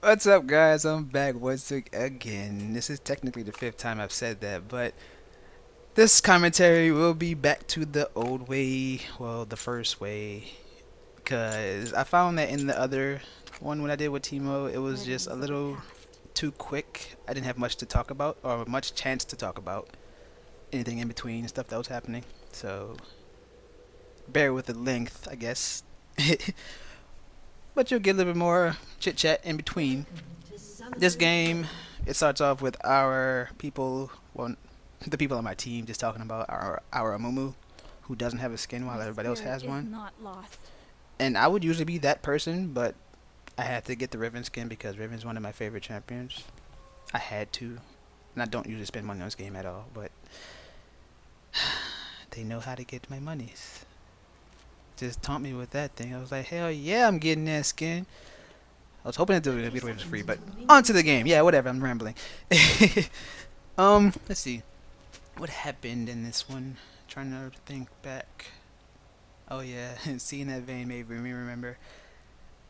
What's up, guys? I'm back once again. This is technically the fifth time I've said that, but this commentary will be back to the old way, well, the first way, because I found that in the other one when I did with Timo, it was just a little too quick. I didn't have much to talk about, or much chance to talk about anything in between stuff that was happening. So, bear with the length, I guess. But you'll get a little bit more chit chat in between. This game, it starts off with our people, well, the people on my team, just talking about our Amumu, who doesn't have a skin while everybody else has one. And I would usually be that person, but I had to get the Riven skin because Riven's one of my favorite champions. I had to, and I don't usually spend money on this game at all, but they know how to get my monies. Just taunt me with that thing. I was like, hell yeah, I'm getting that skin. I was hoping to do it was free, but on to the game. Yeah, whatever. I'm rambling. Let's see. What happened in this one? Trying to think back. Oh yeah, seeing that vein made me remember.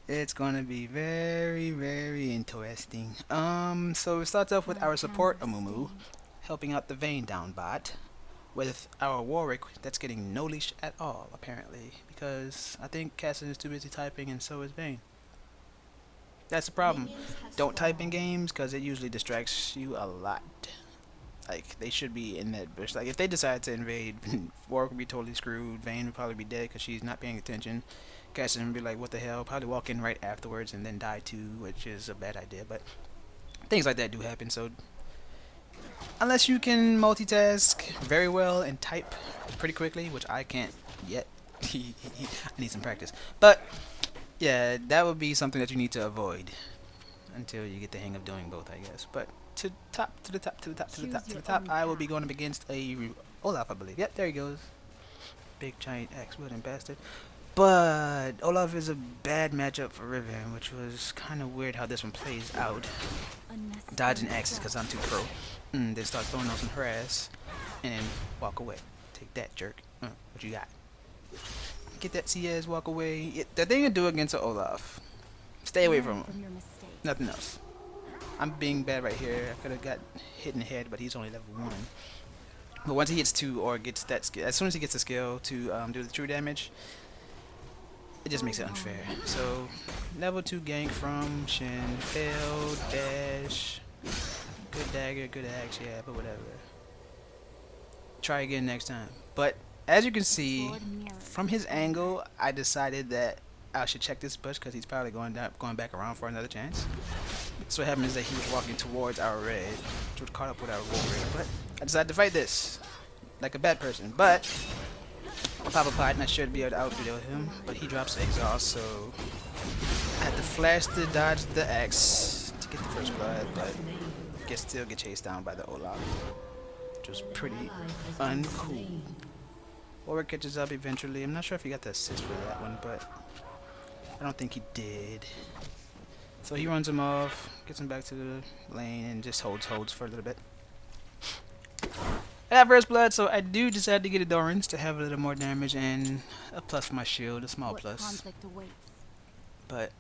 It's gonna be very, very interesting. So it starts off with our support Amumu helping out the vein down bot with our Warwick that's getting no leash at all apparently because I think Cassie is too busy typing and so is Vayne. That's the problem. Don't type in games because it usually distracts you a lot. Like, they should be in that bush. Like, if they decide to invade, Warwick would be totally screwed. Vayne would probably be dead because she's not paying attention. Cassian would be like, what the hell? Probably walk in right afterwards and then die too, which is a bad idea. But things like that do happen. So, unless you can multitask very well and type pretty quickly, which I can't yet. I need some practice. But yeah, that would be something that you need to avoid until you get the hang of doing both, I guess. But to the top, to the top, to the top, to the top, to the top, I will be going up against a Olaf, I believe. Yep, there he goes. Big giant axe wielding bastard. But Olaf is a bad matchup for Riven, which was kind of weird how this one plays out. Dodging axes because I'm too pro. Then start throwing those in her ass and then walk away. Take that, jerk. What you got? Get that CS, walk away. The thing to do against an Olaf, stay away from him. Nothing else. I'm being bad right here. I could have got hit in the head, but he's only level 1. But once he hits 2 or gets that skill, as soon as he gets the skill to do the true damage, it just makes it unfair. So, level 2 gank from Shin. Failed, dash. Good dagger, good axe, yeah, but whatever. Try again next time. But as you can see, from his angle, I decided that I should check this bush because he's probably going back around for another chance. So what happened is that he was walking towards our red, which was caught up with our warrior. But I decided to fight this like a bad person. But I pop a pot and I should be able to out-video him. But he drops the exhaust, so I had to flash to dodge the axe to get the first blood, but still get chased down by the Olaf, which was pretty uncool. Warwick catches up eventually. I'm not sure if he got the assist for that one, but I don't think he did. So he runs him off, gets him back to the lane, and just holds for a little bit. I got first blood, so I do decide to get a Dorans to have a little more damage and a plus for my shield, a small plus. But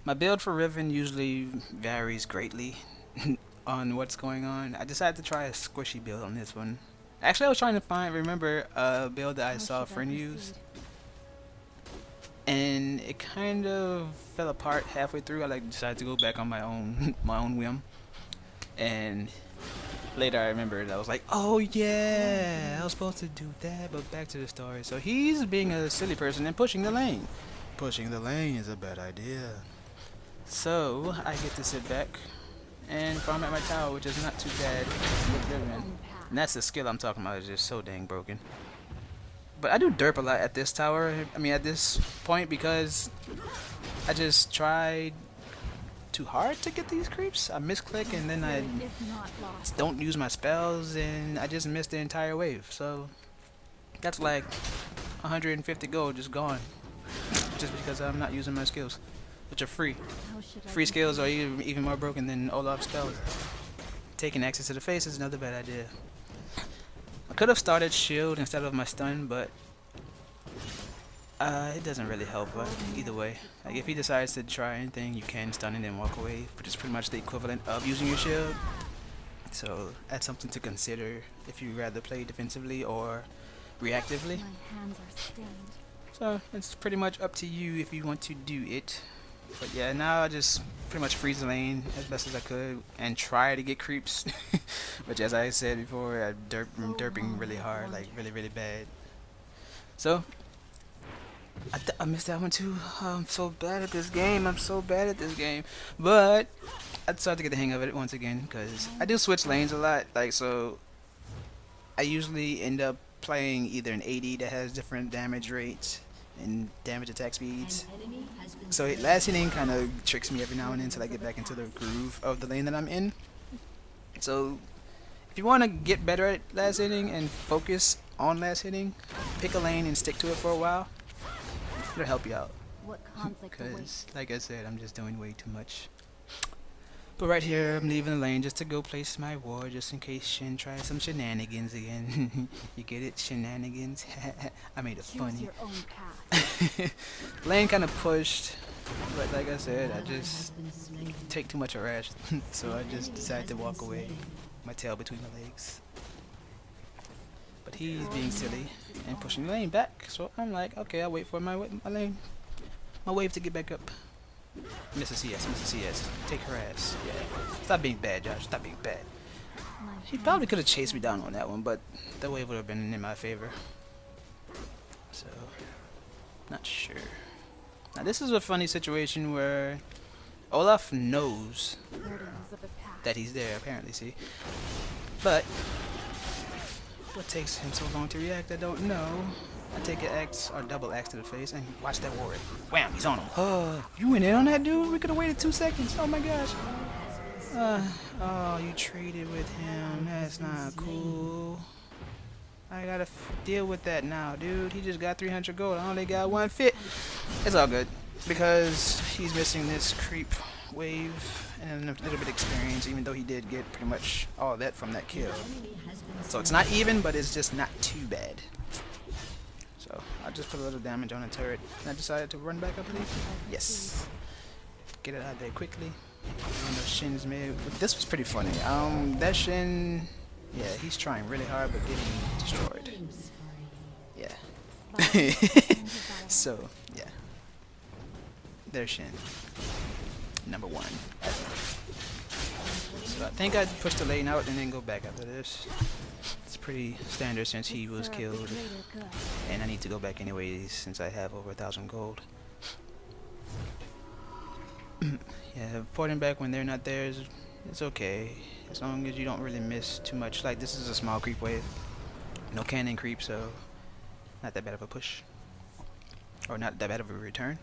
my build for Riven usually varies greatly on what's going on. I decided to try a squishy build on this one. Actually, I was trying to remember a build that I saw a friend use, and it kind of fell apart halfway through. I decided to go back on my own whim, and later I remembered. I was like, oh yeah, I was supposed to do that. But back to the story. So he's being a silly person and pushing the lane. Pushing the lane is a bad idea. So I get to sit back and farm at my tower, which is not too bad with Riven. And that's the skill I'm talking about. It's just so dang broken. But I do derp a lot at this tower. I mean, at this point, because I just tried too hard to get these creeps. I misclick and then I don't use my spells, and I just missed the entire wave. So that's like 150 gold just gone, just because I'm not using my skills, which are free. Free skills are even more broken than Olaf's spells. Taking access to the face is another bad idea. I could have started shield instead of my stun, but It doesn't really help, but either way. Like, if he decides to try anything, you can stun it and walk away, which is pretty much the equivalent of using your shield. So that's something to consider if you rather play defensively or reactively. So it's pretty much up to you if you want to do it. But yeah, now I just pretty much freeze the lane as best as I could and try to get creeps. Which, as I said before, I'm derping really hard, like really bad. So I missed that one too. Oh, I'm so bad at this game. I'm so bad at this game. But I started to get the hang of it once again because I do switch lanes a lot. Like, so I usually end up playing either an AD that has different damage rates and damage attack speeds. So last hitting kind of tricks me every now and then until I get back into the groove of the lane that I'm in. So if you want to get better at last hitting and focus on last hitting, pick a lane and stick to it for a while. It'll help you out. Because, like I said, I'm just doing way too much. But right here, I'm leaving the lane just to go place my ward, just in case Shin tries some shenanigans again. You get it? Shenanigans? I made it funny. Lane kind of pushed, but like I said, I just take too much harass, so I just decided to walk away, my tail between my legs. But he's being silly and pushing the lane back, so I'm like, okay, I'll wait for my wave to get back up. Mr. CS, Mr. CS, take her ass. Yeah. Stop being bad, Josh. Stop being bad. He probably could have chased me down on that one, but the wave would have been in my favor. So, not sure. Now, this is a funny situation where Olaf knows that he's there, apparently, see? But what takes him so long to react, I don't know. I take an axe or double axe to the face and watch that ward. Wham, he's on him. Oh, you went in on that dude? We could have waited 2 seconds. Oh my gosh. Oh, you traded with him. That's not cool. I gotta deal with that now, dude. He just got 300 gold. I only got 150. It's all good because he's missing this creep wave and a little bit of experience, even though he did get pretty much all that from that kill. So it's not even, but it's just not too bad. So I just put a little damage on the turret and I decided to run back, I believe. Yes. Get it out there quickly. I know Shin's made, but this was pretty funny. That Shin, yeah, he's trying really hard but getting destroyed. Yeah. So, yeah. There's Shin. Number 1. So I think I'd push the lane out and then go back after this. It's pretty standard since he was killed. And I need to go back anyways since I have over 1,000 gold. Yeah, porting back when they're not there is it's okay. As long as you don't really miss too much. Like, this is a small creep wave. No cannon creep, so not that bad of a push. Or not that bad of a return.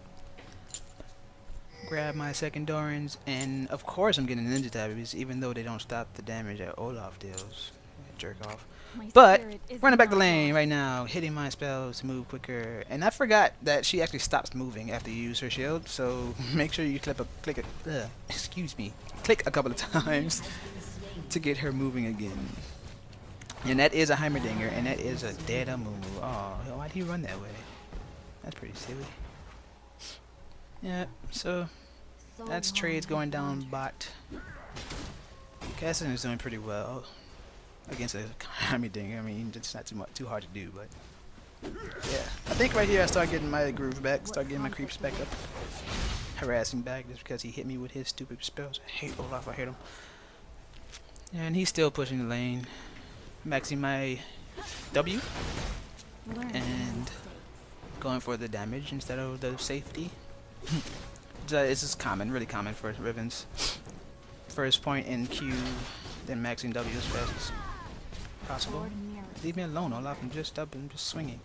Grab my second Dorans, and of course I'm getting ninja tabbies, even though they don't stop the damage that Olaf deals. Jerk off. But running back the lane right now, hitting my spells to move quicker. And I forgot that she actually stops moving after you use her shield, so make sure you click a couple of times to get her moving again. And that is a Heimerdinger, and that is a dead Amumu. Oh, why'd he run that way? That's pretty silly. Yeah, so that's trades going down bot. Cassin is doing pretty well against a Heimerdinger. I mean, it's not too hard to do, but yeah. I think right here I start getting my groove back, start getting my creeps back up, harassing back just because he hit me with his stupid spells. I hate Olaf, I hate him. And he's still pushing the lane, maxing my W and going for the damage instead of the safety. It's just common, really common for Rivens. First point in Q, then maxing W as fast as possible. Leave me alone, Olaf. I'm just up and just swinging.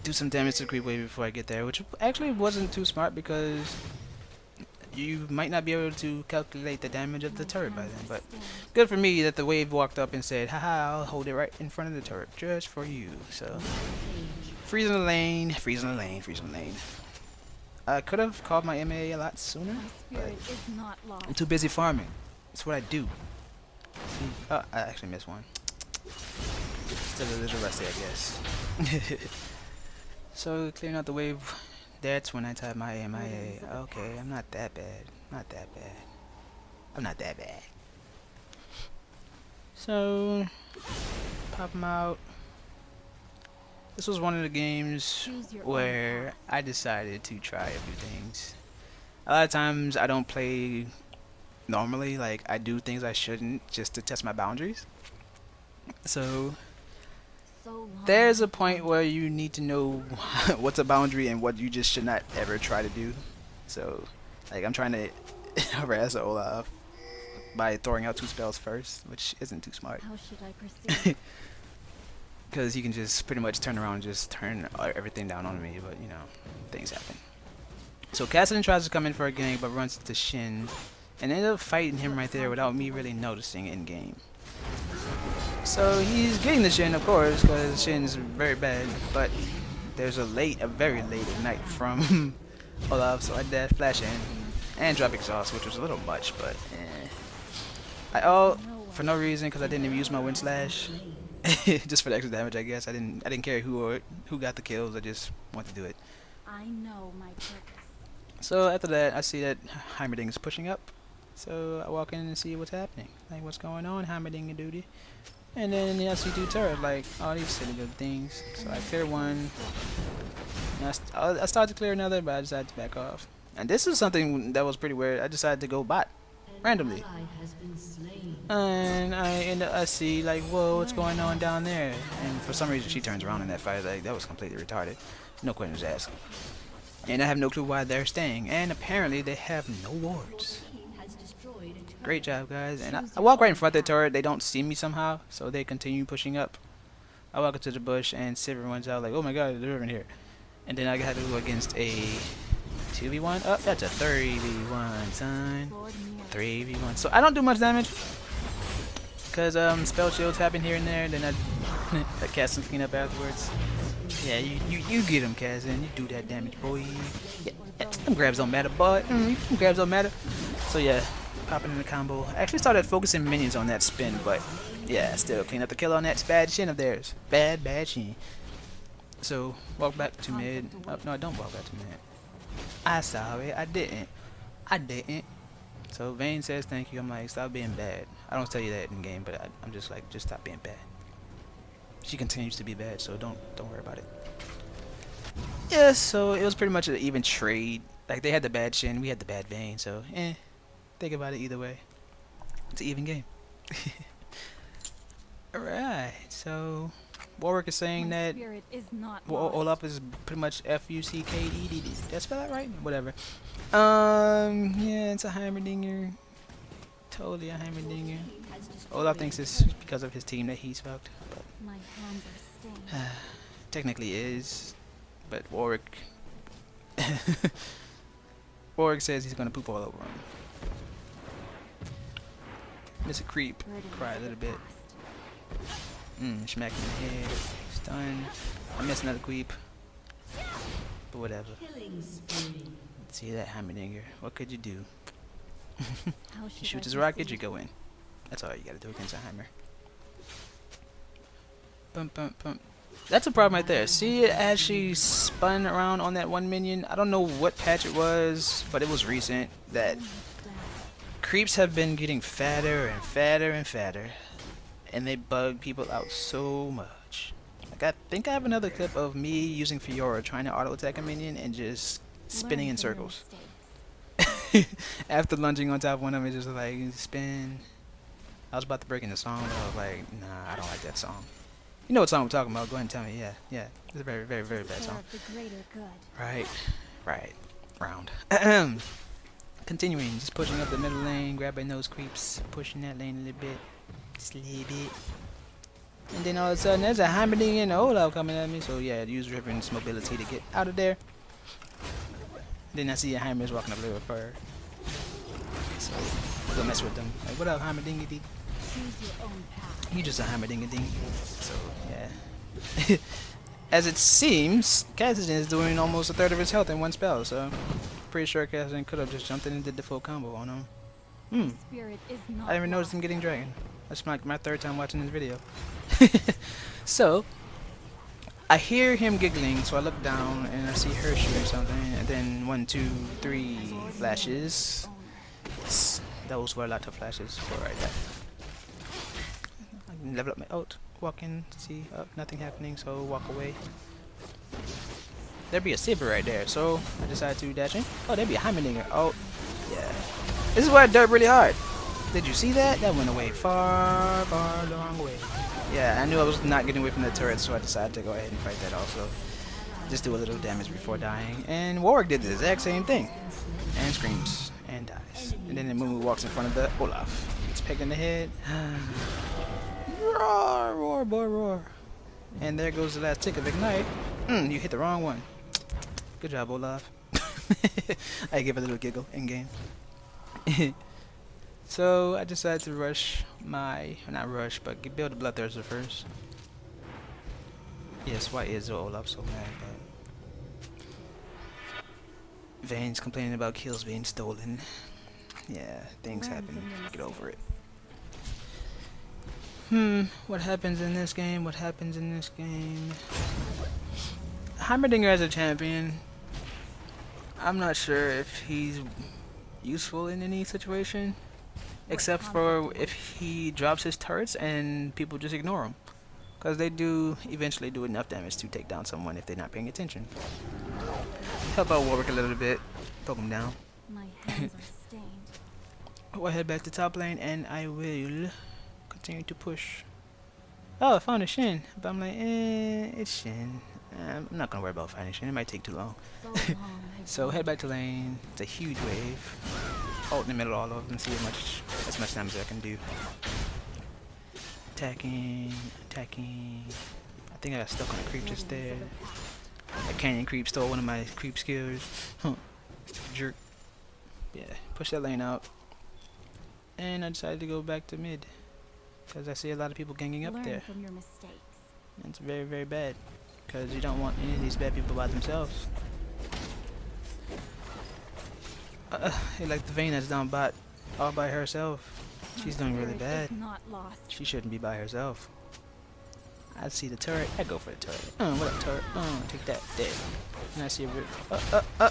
Do some damage to the creep wave before I get there, which actually wasn't too smart because you might not be able to calculate the damage of the turret by then. But good for me that the wave walked up and said, haha, I'll hold it right in front of the turret just for you. So freezing the lane, freezing the lane, freezing the lane. I could have called my MA a lot sooner, but I'm too busy farming. That's what I do. See? Oh, I actually missed one. Still a little rusty, I guess. So clearing out the wave, that's when I type my MIA. Okay, I'm not that bad. Not that bad. I'm not that bad. So, pop them out. This was one of the games where I decided to try a few things. A lot of times I don't play normally, like I do things I shouldn't just to test my boundaries. So there's a point where you need to know what's a boundary and what you just should not ever try to do. So like I'm trying to harass Olaf by throwing out 2 spells first, which isn't too smart. How should I proceed? Because you can just pretty much turn around and just turn everything down on me, but you know, things happen. So Cassidy tries to come in for a gank, but runs into Shin, and ended up fighting him right there without me really noticing in game. So he's getting the Shin, of course, because Shin's very bad, but there's a very late ignite from Olaf, so I dash flash in and drop exhaust, which was a little much, but for no reason, because I didn't even use my wind slash. Just for the extra damage, I guess. I didn't care who got the kills. I just wanted to do it. I know my purpose. So after that, I see that Heimerdinger is pushing up. So I walk in and see what's happening. Like, what's going on, Heimerdinger duty. And then I see 2 turrets, like, all these silly good things. So I clear one. And I started to clear another, but I decided to back off. And this is something that was pretty weird. I decided to go bot randomly. And I see like, whoa, what's going on down there? And for some reason she turns around in that fight. Like, that was completely retarded. No questions asked. And I have no clue why they're staying. And apparently they have no wards. Great job, guys. And I walk right in front of the turret. They don't see me somehow, so they continue pushing up. I walk into the bush and Sivir runs out like, oh my god, they're in here. And then I had to go against a 2v1. Oh, that's a 3v1, son. 3v1. So I don't do much damage. Because spell shields happen here and there, then I cast some cleanup afterwards. Yeah, you get him, Kazan. You do that damage, boy. Yeah, them grabs don't matter, but them grabs don't matter. So yeah, popping in the combo. I actually started focusing minions on that spin, but yeah, still clean up the kill on that bad Shin of theirs. Bad Shin. So walk back to mid. Oh, no, I don't walk back to mid. I sorry, I didn't. So Vayne says thank you. I'm like, stop being bad. I don't tell you that in game, but I'm just like, just stop being bad. She continues to be bad, so don't worry about it. Yeah, so it was pretty much an even trade. Like, they had the bad Shin, we had the bad Vayne, so think about it either way. It's an even game. Alright, so Warwick is saying that Olaf is pretty much F-U-C-K-E-D-D. Did I spell that right? Whatever. Yeah, it's a Heimerdinger. Totally a Heimerdinger. Olaf thinks it's because of his team that he's fucked. But My hands are stained. technically is. But Warwick Warwick says he's gonna poop all over him. Miss a creep. Cry a little bit. Smack in the head. Stun. I missed another creep. But whatever. See that Heimerdinger. What could you do? You shoot his rocket, you go in. That's all you gotta do against a Heimer. Bump, bump, bump. That's a problem right there. See it as she spun around on that one minion? I don't know what patch it was, but it was recent. That creeps have been getting fatter and fatter and fatter. And they bug people out so much. Like, I think I have another clip of me using Fiora trying to auto attack a minion and just spinning in circles. After lunging on top of one of them, it just like spin. I was about to break into song, but I was like, nah, I don't like that song. You know what song I'm talking about? Go ahead and tell me. Yeah, it's a very, very, very bad song. Right. Round. Continuing, just pushing up the middle lane, grabbing those creeps, pushing that lane a little bit, just a little bit. And then all of a sudden, there's a Heimerdinger and Olaf coming at me. So yeah, use Riven's mobility to get out of there. Then I see a Heimer's walking up there with her. So go mess with them. Like, what up, Heimerdinger D? You just a Heimerdinger D. So yeah. As it seems, Cassidy is doing almost a third of his health in one spell. So pretty sure Cassidy could have just jumped in and did the full combo on him. I didn't even notice him getting dragon. That's my third time watching this video. So I hear him giggling, so I look down and I see her shooting something, and then 1, 2, 3 flashes. Those were a lot of flashes for right there. I can level up my ult, walk in, see, nothing happening, so walk away. There'd be a Saber right there, so I decided to dash in. Oh, there'd be a Heimerdinger. Oh, yeah. This is where I dirt really hard. Did you see that? That went away far, far the wrong way. Yeah, I knew I was not getting away from the turret, so I decided to go ahead and fight that also. Just do a little damage before dying. And Warwick did the exact same thing. And screams. And dies. And then the Mumu walks in front of the Olaf. Gets pegged in the head. Roar, roar, boy, roar. And there goes the last tick of Ignite. You hit the wrong one. Good job, Olaf. I give a little giggle in game. So I decided to rush my, not rush, but build a Bloodthirster first. Yes, why is Olaf so mad? But Vayne's complaining about kills being stolen. Yeah, things happen. Get over it. What happens in this game? What happens in this game? Heimerdinger as a champion, I'm not sure if he's useful in any situation, except for if he drops his turrets and people just ignore him, because they do eventually do enough damage to take down someone if they're not paying attention. Help out Warwick a little bit, poke him down. My hands are stained. I'll head back to top lane and I will continue to push. Oh, I found a Shin, but I'm like, it's Shin. I'm not gonna worry about finding Shin, it might take too long. So head back to lane. It's a huge wave. Ult in the middle of all of them, see as much damage as I can do. Attacking, attacking. I think I got stuck on a creep just there. That canyon creep stole one of my creep skills. Huh. Jerk. Yeah, push that lane out. And I decided to go back to mid, because I see a lot of people ganging up there. From your mistakes. And it's very, very bad, because you don't want any of these bad people by themselves. Like the Vayne that's down bot all by herself. She's doing really bad. She shouldn't be by herself. I see the turret. I go for the turret. What up, turret? Take that. Dead. And I see a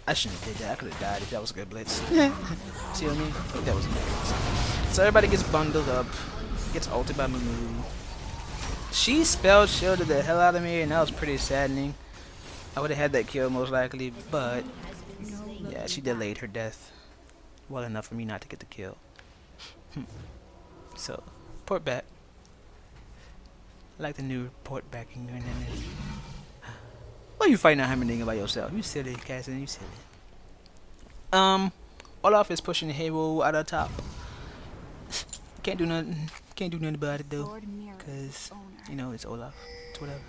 I shouldn't have did that. I could have died if that was a good blitz. See what I mean? I think that was a good blitz. So everybody gets bundled up. Gets ulted by Mumu. She spell shielded the hell out of me, and that was pretty saddening. I would have had that kill most likely, but yeah, she delayed her death well enough for me not to get the kill. So, port back. I like the new port backing. Why are you fighting a Heimerdinger by yourself? You silly, Cassie, you silly. Olaf is pushing Hero out of top. Can't do nothing. Can't do nothing about it though, cause you know it's Olaf. It's whatever.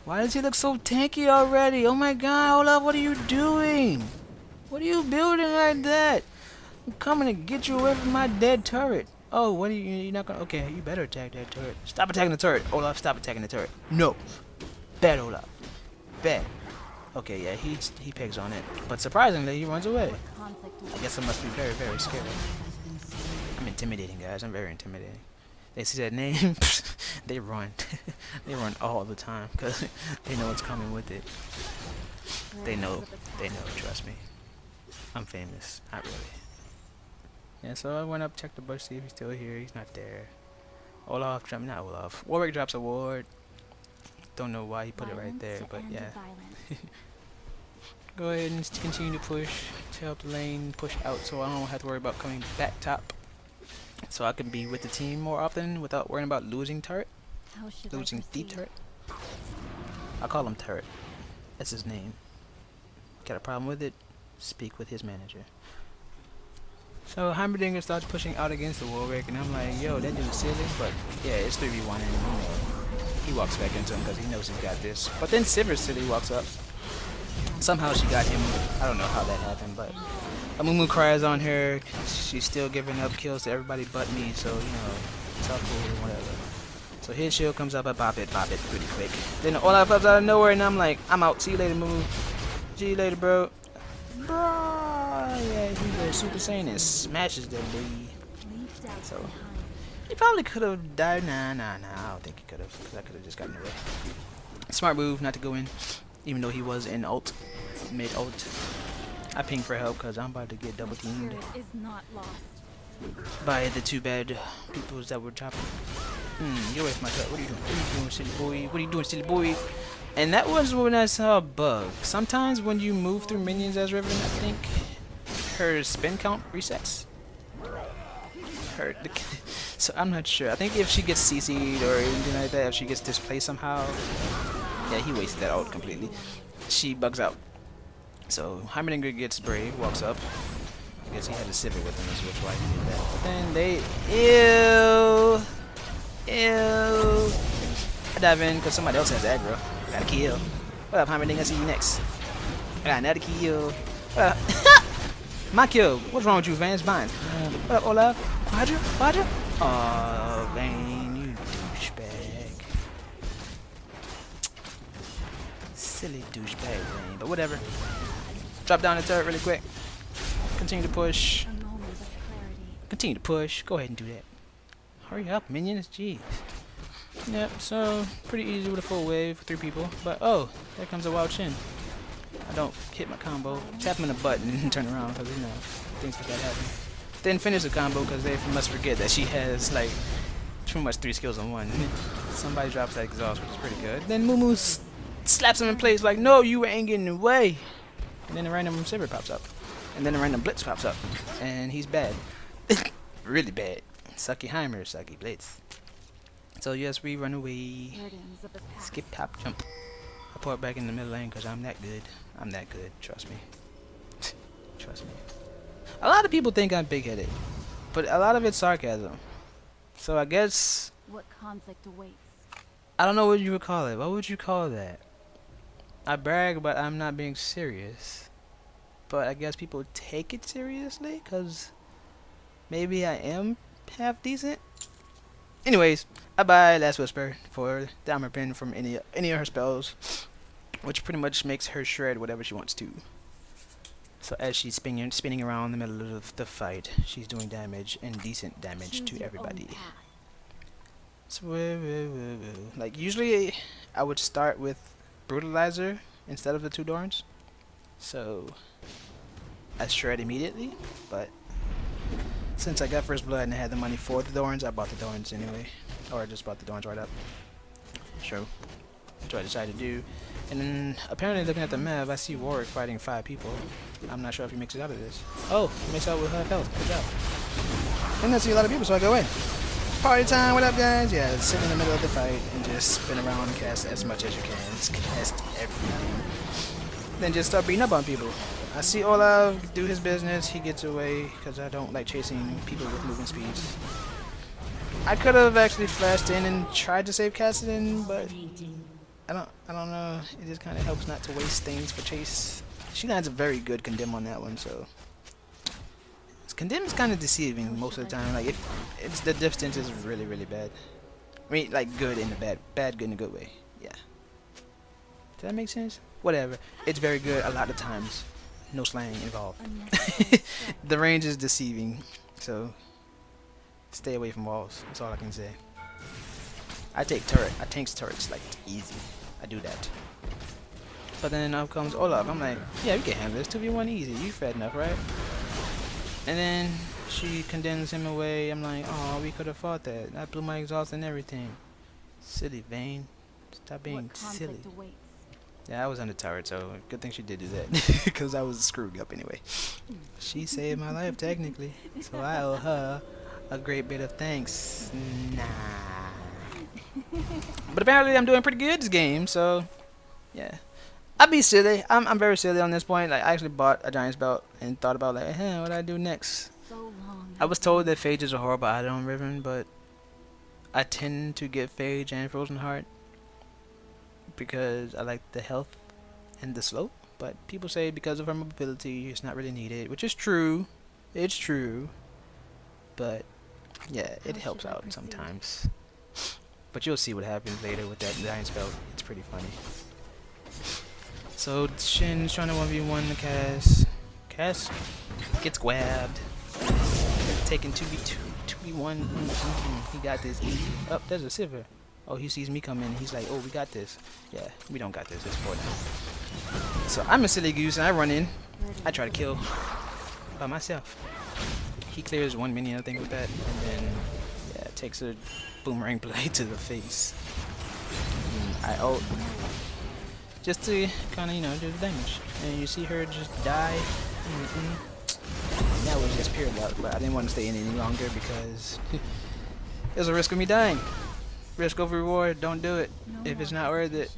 Why does he look so tanky already? Oh my God, Olaf, what are you doing? What are you building like that? I'm coming to get you away from my dead turret. Oh, what are you? You're not gonna? Okay, you better attack that turret. Stop attacking the turret, Olaf. Stop attacking the turret. No, bad Olaf. Bad. Okay, yeah, he pegs on it, but surprisingly, he runs away. I guess I must be very, very scared. I'm intimidating, guys. I'm very intimidating. They see that name, they run. They run all the time because they know what's coming with it. They know. Trust me. I'm famous. Not really. Yeah, so I went up, checked the bush, see if he's still here. He's not there. Olaf, not Olaf. Warwick drops a ward. Don't know why he put it right there, but yeah. Go ahead and continue to push to help the lane push out, so I don't have to worry about coming back top. So I can be with the team more often without worrying about losing turret. Losing deep turret. I call him Turret. That's his name. Got a problem with it? Speak with his manager. So Heimerdinger starts pushing out against the Warwick, and I'm like, yo, that dude's silly, but yeah, it's 3v1, and you know, he walks back into him because he knows he's got this. But then Sivir Silly walks up. Somehow she got him. I don't know how that happened, but Amumu cries on her. She's still giving up kills to everybody but me, so you know, it's all cool or whatever. So his shield comes up, I bop it pretty quick. Then Olaf pops out of nowhere, and I'm like, I'm out. See you later, Mumu. See you later, bro. Bruh, yeah, he goes Super Saiyan and smashes that baby. So He probably could have died. Nah. I don't think he could have. Because I could have just gotten away. Smart move not to go in. Even though he was in ult. Mid ult. I ping for help because I'm about to get double teamed Spirit is not lost. by the two bad peoples that were chopping. Get away from my cut. What are you doing? What are you doing, silly boy? What are you doing, silly boy? And that was when I saw a bug. Sometimes when you move through minions as Riven, I think her spin count resets. So I'm not sure. I think if she gets CC'd or anything like that, if she gets displaced somehow, yeah, he wasted that ult completely. She bugs out. So Heimerdinger gets brave, walks up. I guess he had a civic with him, which is why he did that. But then they, ew. I dive in because somebody else has aggro. Got a kill. What up, Heimerdinger? I see you next. I got another kill. What up? My kill. What's wrong with you, Vance? Mine. What up, Olaf? Roger? Oh, Vane, you douchebag. Silly douchebag, Vane. But whatever. Drop down the turret really quick. Continue to push. A moment of clarity. Continue to push. Go ahead and do that. Hurry up, minions. Jeez. Yep, so pretty easy with a full wave for 3 people. But oh, there comes a wild chin. I don't hit my combo. Tap him in the button and turn around because, you know, things like that happen. Then finish the combo because they must forget that she has, like, pretty much 3 skills on one. Somebody drops that exhaust, which is pretty good. Then Mumu slaps him in place like, no, you ain't getting in the way. And then a random Saber pops up. And then a random Blitz pops up. And he's bad. Really bad. Sucky Heimer, sucky Blitz. So yes, we run away. Burdens of the past. Skip, hop, jump. I pour it back in the middle lane because I'm that good. I'm that good. Trust me. Trust me. A lot of people think I'm big-headed. But a lot of it's sarcasm. So I guess... What conflict awaits? I don't know what you would call it. What would you call that? I brag, but I'm not being serious. But I guess people take it seriously because maybe I am half decent. Anyways, I buy Last Whisper for the armor pin from any of her spells, which pretty much makes her shred whatever she wants to. So as she's spinning around in the middle of the fight, she's doing damage and decent damage to everybody. So, like usually I would start with Brutalizer instead of the 2 Dorns. So I shred immediately, but since I got First Blood and I had the money for the Dorns, I bought the Dorns anyway. Or I just bought the Dorns right up. Sure. That's what I decided to do. And then apparently looking at the map, I see Warwick fighting 5 people. I'm not sure if he makes it out of this. Oh, he makes it out with half health. Good job. And I see a lot of people, so I go in. Party time, what up guys? Yeah, sit in the middle of the fight and just spin around and cast as much as you can. Just cast everything. Then just start beating up on people. I see Olaf do his business, he gets away because I don't like chasing people with movement speeds. I could have actually flashed in and tried to save Cassidy, but I don't know. It just kind of helps not to waste things for chase. She lands a very good condemn on that one, so condemn is kind of deceiving most of the time. Like it's the distance is really bad. I mean, like good in the bad good in a good way. Yeah. Did that make sense? Whatever. It's very good a lot of times. No slang involved. The range is deceiving, so stay away from walls. That's all I can say. I tanks turrets like easy. I do that. But then up comes Olaf. I'm like, yeah, we can handle this. 2v1 easy. You fed enough, right? And then she condemns him away. I'm like, oh, we could have fought that. I blew my exhaust and everything. Silly Vane. Stop being silly. Yeah, I was on the turret, so good thing she did do that. Because I was screwed up anyway. She saved my life, technically. So I owe her a great bit of thanks. Nah. But apparently I'm doing pretty good this game, so yeah. I'd be silly. I'm very silly on this point. Like I actually bought a Giant's Belt and thought about like, hey, what do I do next? I was told that Phage is a horrible item on Riven, but I tend to get Phage and Frozen Heart because I like the health and the slope. But people say because of her mobility, it's not really needed, which is true. It's true. But yeah, it helps out sometimes. But you'll see what happens later with that Giant's Belt. It's pretty funny. So Shin's trying to 1v1 the Cass. Cass gets grabbed. Taken 2v2 We won. He got this easy. Oh, there's a Sivir. Oh, he sees me come in. He's like, oh, we got this. Yeah, we don't got this. It's Fortnite. So I'm a silly goose, and I run in. I try to kill by myself. He clears one minion, I think, with that, and then yeah, takes a boomerang blade to the face. And I ult just to kind of, you know, do the damage. And you see her just die. And that was just pure luck, but I didn't want to stay in any longer because there's a risk of me dying. Risk over reward, don't do it. If it's not worth it,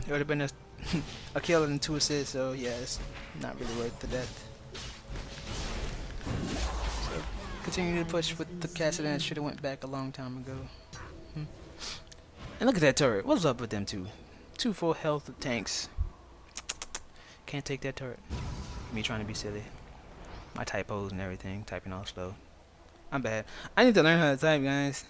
it would have been a kill and 2 assists, so yeah, it's not really worth the death. So, continue to push with the Cassidy. Should have went back a long time ago. And look at that turret. What's up with them two? 2 full health tanks. Can't take that turret. Me trying to be silly. My typos and everything, typing all slow. I'm bad. I need to learn how to type, guys.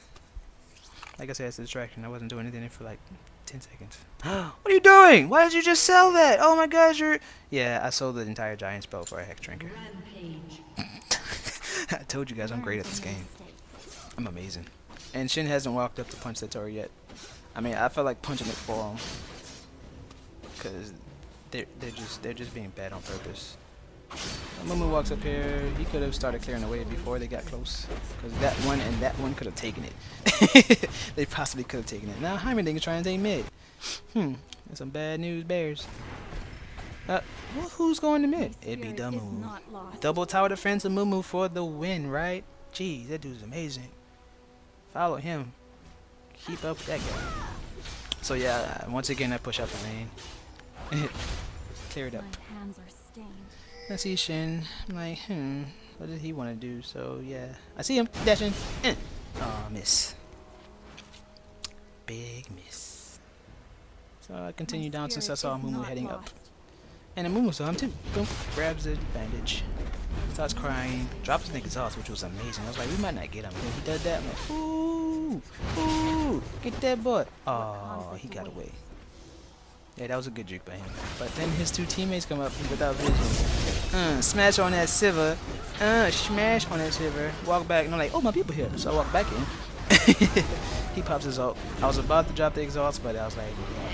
Like I said, it's a distraction. I wasn't doing anything for like 10 seconds. What are you doing? Why did you just sell that? Oh my gosh, you're... Yeah, I sold the entire giant spell for a Hex Drinker. I told you guys I'm great at this game. I'm amazing. And Shin hasn't walked up to punch the turret yet. I mean, I felt like punching it for him. Because they're just being bad on purpose. Mumu walks up here. He could have started clearing the way before they got close, because that one and that one could have taken it. They possibly could have taken it. Now Heimerdinger is trying to take mid. That's some bad news, bears. Who's going to mid? It'd be the Mumu. Double tower defense of Mumu for the win, right? Jeez, that dude's amazing. Follow him. Keep up with that guy. So yeah, once again I push up the lane. Clear it up. I see Shin. I'm like, what did he want to do? So yeah, I see him dashing. Oh, miss. Big miss. So I continue down since I saw Mumu heading up. And then Mumu saw him too. Boom. Grabs the bandage. Starts crying. Drops his exhaust, which was amazing. I was like, we might not get him. When he does that, I'm like, ooh, get that boy. Oh, he got away. Yeah, that was a good juke by him. But then his 2 teammates come up without vision. Smash on that Sivir. Smash on that Sivir. Walk back, and I'm like, oh, my people here. So I walk back in. He pops his ult. I was about to drop the exhaust, but I was like, yeah.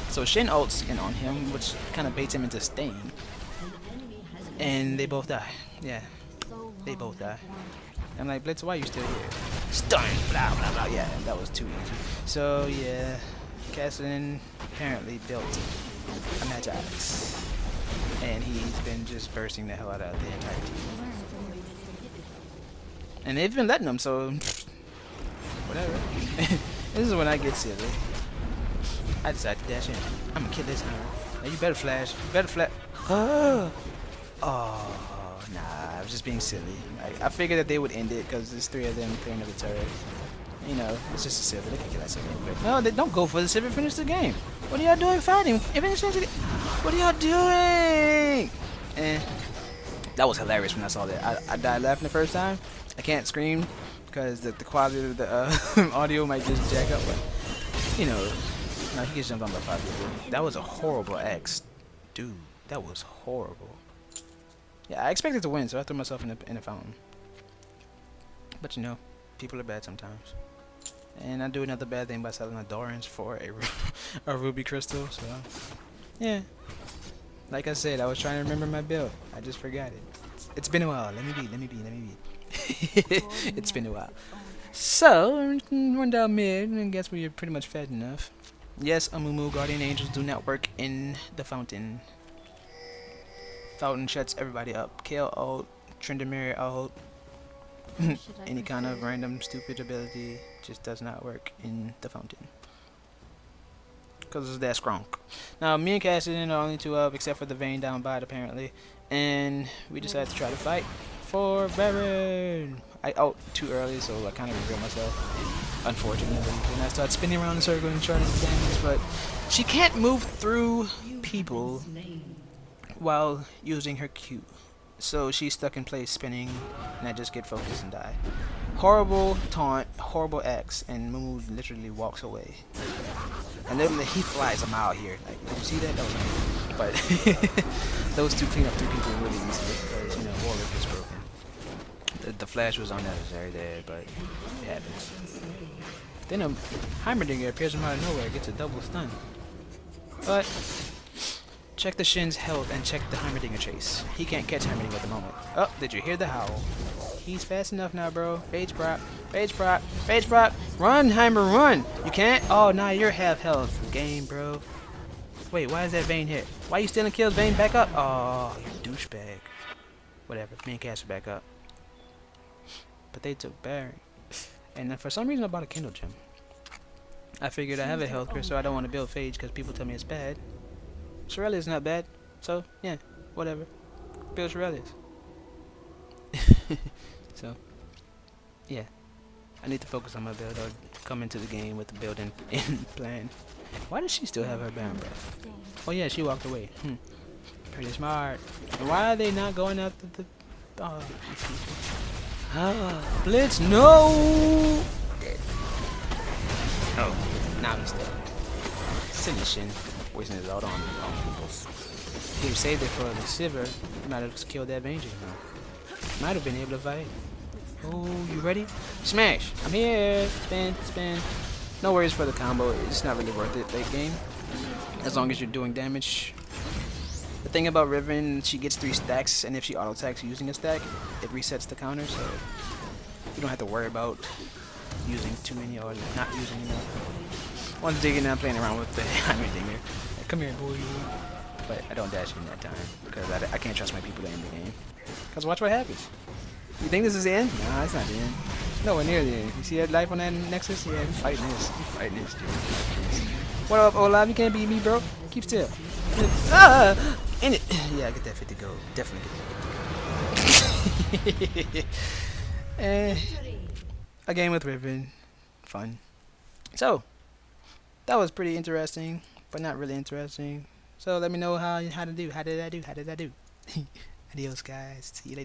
So Shin ults in on him, which kind of baits him into staying. And they both die. Yeah, they both die. I'm like, Blitz, why are you still here? Stun, blah, blah, blah. Yeah, that was too easy. So, yeah. Cassidy apparently built a Magix, and he's been just bursting the hell out of the entire team. And they've been letting him, so whatever. This is when I get silly. I decide to dash in. I'm gonna kill this guy. Now you better flash. You better flash. Oh, nah, I was just being silly. I figured that they would end it because there's 3 of them clearing the turret. You know, it's just a Sivir. They can kill that Sivir. No, they don't go for the Sivir. Finish the game. What are y'all doing fighting? Finish the game. What are y'all doing? That was hilarious when I saw that. I died laughing the first time. I can't scream because the quality of the audio might just jack up. But, you know, no, he gets jumped on by 5 people. That was a horrible X. Dude, that was horrible. Yeah, I expected to win, so I threw myself in the fountain. But, you know, people are bad sometimes. And I do another bad thing by selling a Dorans for a ruby crystal, so yeah. Like I said, I was trying to remember my build. I just forgot it. It's been a while. Let me be. It's been a while. So, run down mid, and I guess we're pretty much fed enough. Yes, Amumu Guardian Angels do not work in the fountain. Fountain shuts everybody up. Kale ult, Tryndamere ult. Any kind of random stupid ability just does not work in the fountain because it's that strong. Now me and Cassidy are the only 2 up except for the Vayne down bot apparently, and we decided to try to fight for Baron. I ult too early, so I kind of revealed myself, unfortunately, and I started spinning around in a circle and trying to do damage, but she can't move through people while using her Q. So she's stuck in place spinning, and I just get focused and die. Horrible taunt, horrible X, and Mumu literally walks away. And literally he flies a mile here. Like, did you see that? That was amazing. But those 2 clean up 3 people really easily because, you know, Warwick is broken. the flash was unnecessary there, but it happens. Then a Heimerdinger appears from out of nowhere, gets a double stun. But check the Shin's health and check the Heimerdinger chase. He can't catch Heimerdinger at the moment. Oh, did you hear the howl? He's fast enough now, bro. Phage prop, phage prop, phage prop. Run, Heimer, run! You can't? Oh, nah, you're half health. Game, bro. Wait, why is that Vayne hit? Why you stealing kills, Vayne? Back up. Oh, you douchebag. Whatever, me and Cass are back up. But they took Barry. And then for some reason I bought a Kindle Gem. I figured I have a health crystal, so I don't want to build Phage because people tell me it's bad. Shirelli is not bad, so yeah, whatever. Build Shirelli's. So, yeah. I need to focus on my build or come into the game with the build in plan. Why does she still have her Baron Breath? Oh yeah, she walked away. Pretty smart. And why are they not going after the... Oh, Blitz, no! Oh, now he's dead. Silly Shin. Wasting his out on people. He saved it for the Sivir. He might have killed that Vayne just now. Might have been able to fight. Oh, you ready? Smash! I'm here! Spin, spin. No worries for the combo. It's not really worth it late game. As long as you're doing damage. The thing about Riven, she gets 3 stacks, and if she auto attacks using a stack, it resets the counter, so you don't have to worry about using too many or not using enough. Once digging and playing around with the Heimerdinger. Come here, boy. But I don't dash in that time because I can't trust my people to end the game. Because watch what happens. You think this is the end? Nah, it's not the end. It's nowhere near the end. You see that life on that Nexus? Yeah, we fighting this. We fighting this, dude. What up, Olaf? You can't beat me, bro. Keep still. Ah! In it. Yeah, I get that 50 gold. Definitely get that 50 gold. A game with Riven. Fun. So, that was pretty interesting, but not really interesting. So let me know how to do. How did I do? Adios, guys. See you later.